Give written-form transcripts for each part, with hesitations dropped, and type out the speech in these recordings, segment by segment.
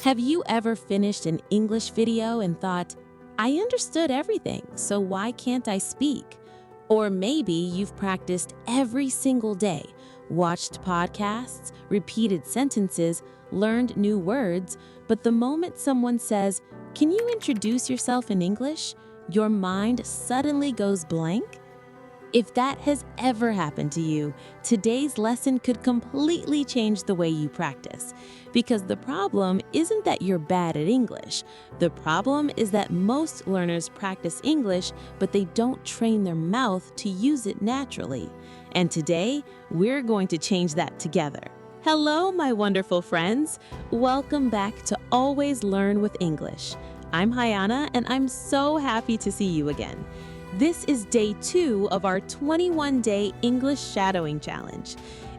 Have you ever finished an English video and thought, I understood everything, so why can't I speak? Or maybe you've practiced every single day, watched podcasts, repeated sentences, learned new words, but the moment someone says, can you introduce yourself in English? Your mind suddenly goes blank? If that has ever happened to you, today's lesson could completely change the way you practice. Because the problem isn't that you're bad at English. The problem is that most learners practice English, but they don't train their mouth to use it naturally. And today, we're going to change that together. Hello, my wonderful friends. Welcome back to Always Learn with English. I'm Hayana, and I'm so happy to see you again. This is day 2 of our 21-day English shadowing challenge.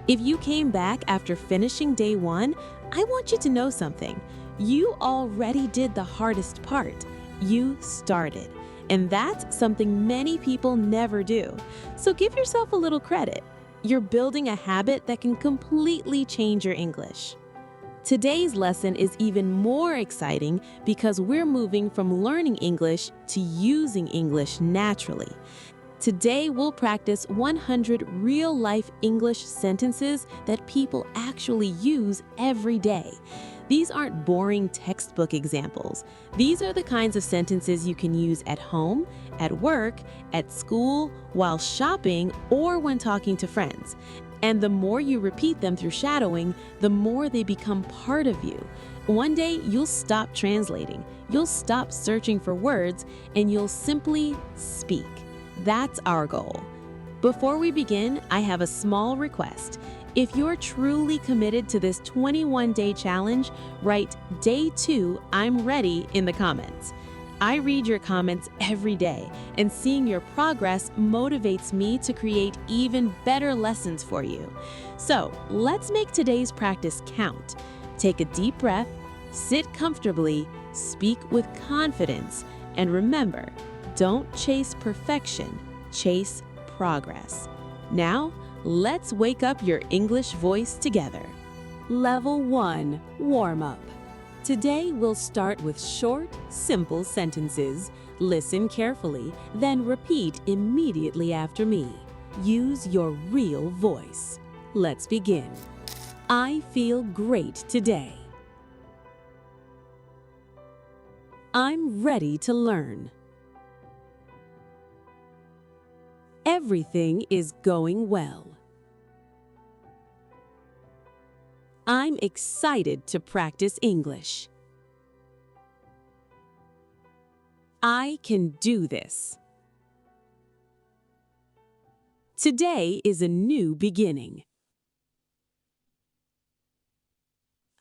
If you came back after finishing day 1, I want you to know something. You already did the hardest part. You started. And that's something many people never do. So give yourself a little credit. You're building a habit that can completely change your English. Today's lesson is even more exciting because we're moving from learning English to using English naturally. Today, we'll practice 100 real-life English sentences that people actually use every day. These aren't boring textbook examples. These are the kinds of sentences you can use at home, at work, at school, while shopping, or when talking to friends. And the more you repeat them through shadowing, the more they become part of you. One day, you'll stop translating, you'll stop searching for words, and you'll simply speak. That's our goal. Before we begin, I have a small request. If you're truly committed to this 21-day challenge, write Day 2, I'm ready in the comments. I read your comments every day, and seeing your progress motivates me to create even better lessons for you. So, let's make today's practice count. Take a deep breath, sit comfortably, speak with confidence, and remember, don't chase perfection, chase progress. Now, let's wake up your English voice together. Level 1, Warm-up. Today, we'll start with short, simple sentences. Listen carefully, then repeat immediately after me. Use your real voice. Let's begin. I feel great today. I'm ready to learn. Everything is going well. I'm excited to practice English. I can do this. Today is a new beginning.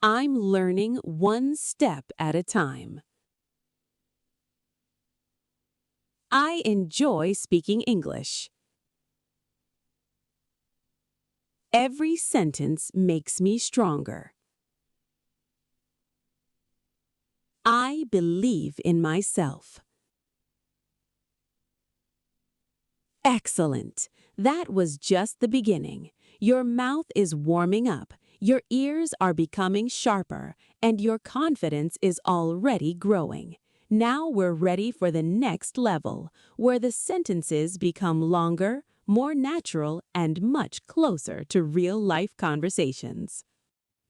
I'm learning one step at a time. I enjoy speaking English. Every sentence makes me stronger. I believe in myself. Excellent! That was just the beginning. Your mouth is warming up, your ears are becoming sharper, and your confidence is already growing. Now we're ready for the next level, where the sentences become longer, more natural, and much closer to real-life conversations.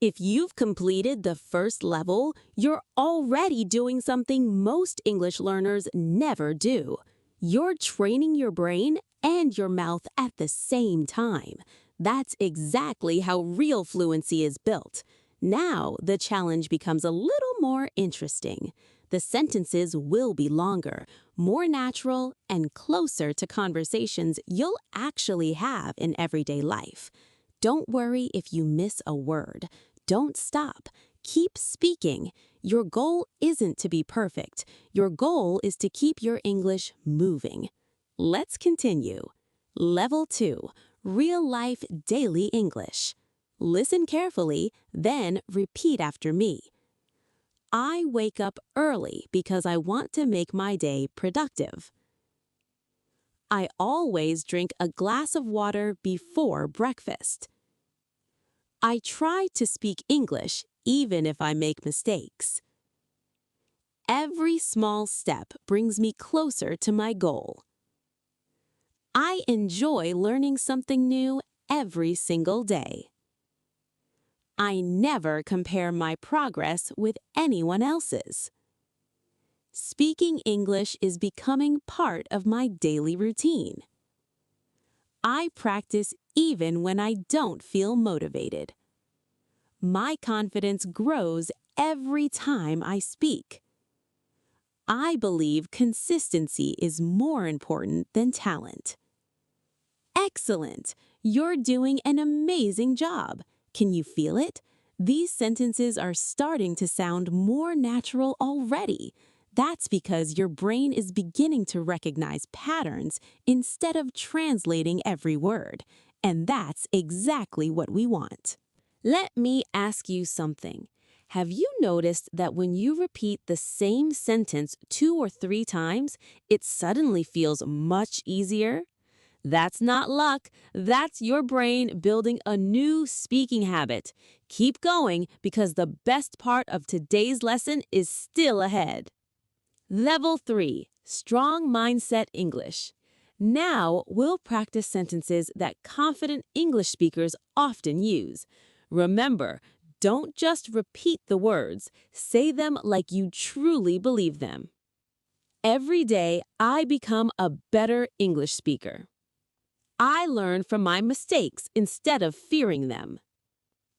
If you've completed the first level, you're already doing something most English learners never do. You're training your brain and your mouth at the same time. That's exactly how real fluency is built. Now, the challenge becomes a little more interesting. The sentences will be longer, more natural, and closer to conversations you'll actually have in everyday life. Don't worry if you miss a word. Don't stop. Keep speaking. Your goal isn't to be perfect. Your goal is to keep your English moving. Let's continue. Level 2, Real-Life Daily English. Listen carefully, then repeat after me. I wake up early because I want to make my day productive. I always drink a glass of water before breakfast. I try to speak English even if I make mistakes. Every small step brings me closer to my goal. I enjoy learning something new every single day. I never compare my progress with anyone else's. Speaking English is becoming part of my daily routine. I practice even when I don't feel motivated. My confidence grows every time I speak. I believe consistency is more important than talent. Excellent! You're doing an amazing job. Can you feel it? These sentences are starting to sound more natural already. That's because your brain is beginning to recognize patterns instead of translating every word. And that's exactly what we want. Let me ask you something. Have you noticed that when you repeat the same sentence 2 or 3 times, it suddenly feels much easier? That's not luck. That's your brain building a new speaking habit. Keep going because the best part of today's lesson is still ahead. Level 3, Strong Mindset English. Now we'll practice sentences that confident English speakers often use. Remember, don't just repeat the words, say them like you truly believe them. Every day, I become a better English speaker. I learn from my mistakes instead of fearing them.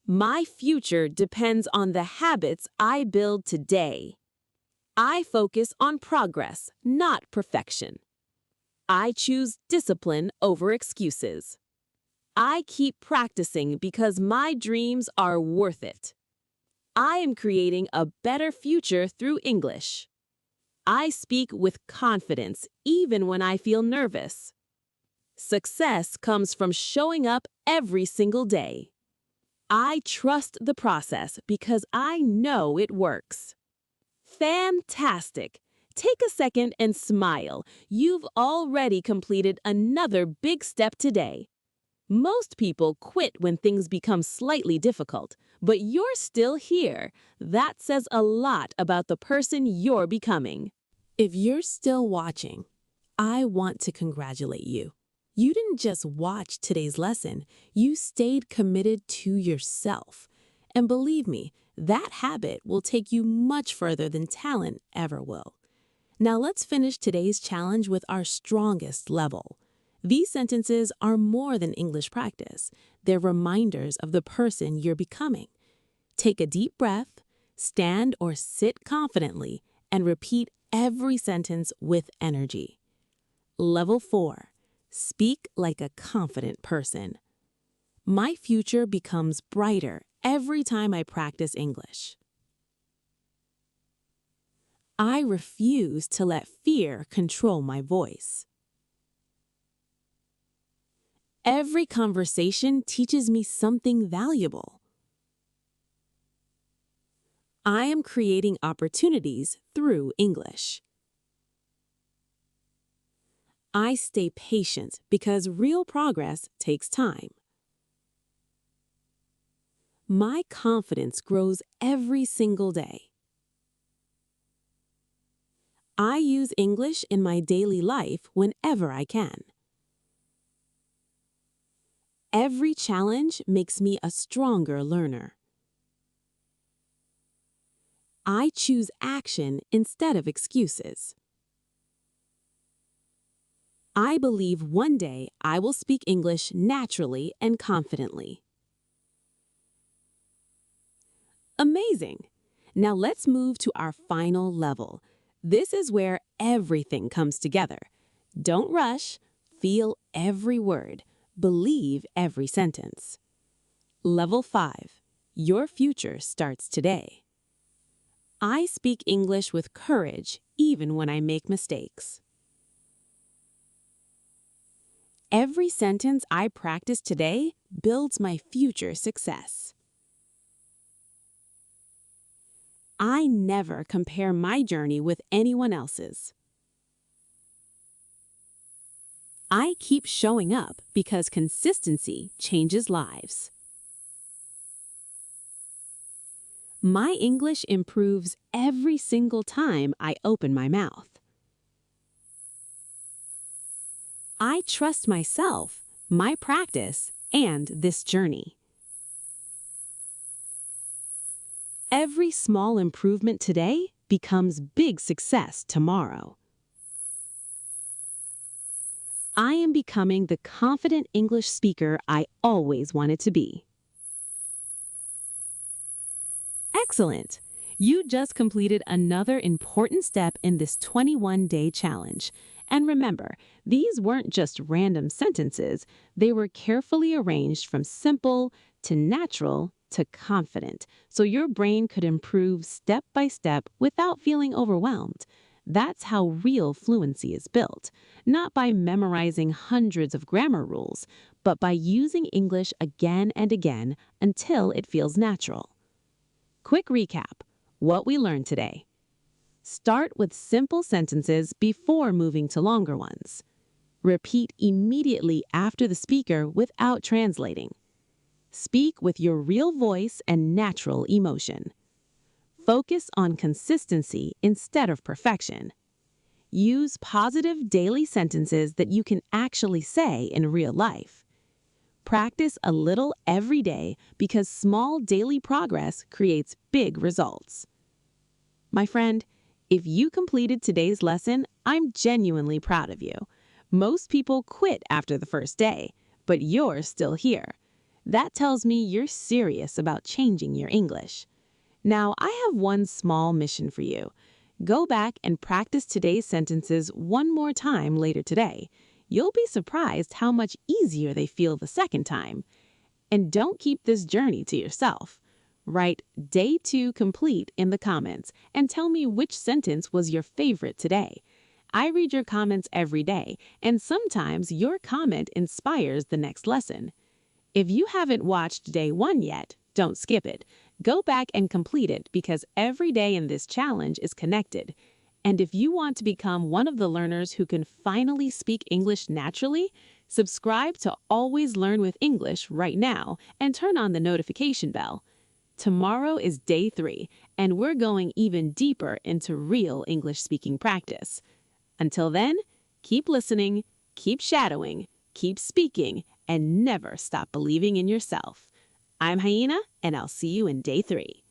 My future depends on the habits I build today. I focus on progress, not perfection. I choose discipline over excuses. I keep practicing because my dreams are worth it. I am creating a better future through English. I speak with confidence even when I feel nervous. Success comes from showing up every single day. I trust the process because I know it works. Fantastic! Take a second and smile. You've already completed another big step today. Most people quit when things become slightly difficult, but you're still here. That says a lot about the person you're becoming. If you're still watching, I want to congratulate you. You didn't just watch today's lesson, you stayed committed to yourself. And believe me, that habit will take you much further than talent ever will. Now let's finish today's challenge with our strongest level. These sentences are more than English practice. They're reminders of the person you're becoming. Take a deep breath, stand or sit confidently, and repeat every sentence with energy. Level 4. Speak like a confident person. My future becomes brighter every time I practice English. I refuse to let fear control my voice. Every conversation teaches me something valuable. I am creating opportunities through English. I stay patient because real progress takes time. My confidence grows every single day. I use English in my daily life whenever I can. Every challenge makes me a stronger learner. I choose action instead of excuses. I believe one day I will speak English naturally and confidently. Amazing! Now let's move to our final level. This is where everything comes together. Don't rush, feel every word, believe every sentence. Level 5. Your future starts today. I speak English with courage even when I make mistakes. Every sentence I practice today builds my future success. I never compare my journey with anyone else's. I keep showing up because consistency changes lives. My English improves every single time I open my mouth. I trust myself, my practice, and this journey. Every small improvement today becomes big success tomorrow. I am becoming the confident English speaker I always wanted to be. Excellent! You just completed another important step in this 21-day challenge. And remember, these weren't just random sentences, they were carefully arranged from simple to natural to confident, so your brain could improve step by step without feeling overwhelmed. That's how real fluency is built, not by memorizing hundreds of grammar rules, but by using English again and again until it feels natural. Quick recap: what we learned today. Start with simple sentences before moving to longer ones. Repeat immediately after the speaker without translating. Speak with your real voice and natural emotion. Focus on consistency instead of perfection. Use positive daily sentences that you can actually say in real life. Practice a little every day because small daily progress creates big results. My friend, if you completed today's lesson, I'm genuinely proud of you. Most people quit after the first day, but you're still here. That tells me you're serious about changing your English. Now, I have one small mission for you. Go back and practice today's sentences one more time later today. You'll be surprised how much easier they feel the second time. And don't keep this journey to yourself. Write Day 2 complete in the comments and tell me which sentence was your favorite today. I read your comments every day, and sometimes your comment inspires the next lesson. If you haven't watched Day 1 yet, don't skip it. Go back and complete it because every day in this challenge is connected. And if you want to become one of the learners who can finally speak English naturally, subscribe to Always Learn with English right now and turn on the notification bell. Tomorrow is Day 3, and we're going even deeper into real English speaking practice. Until then, keep listening, keep shadowing, keep speaking, and never stop believing in yourself. I'm Hyena, and I'll see you in Day 3.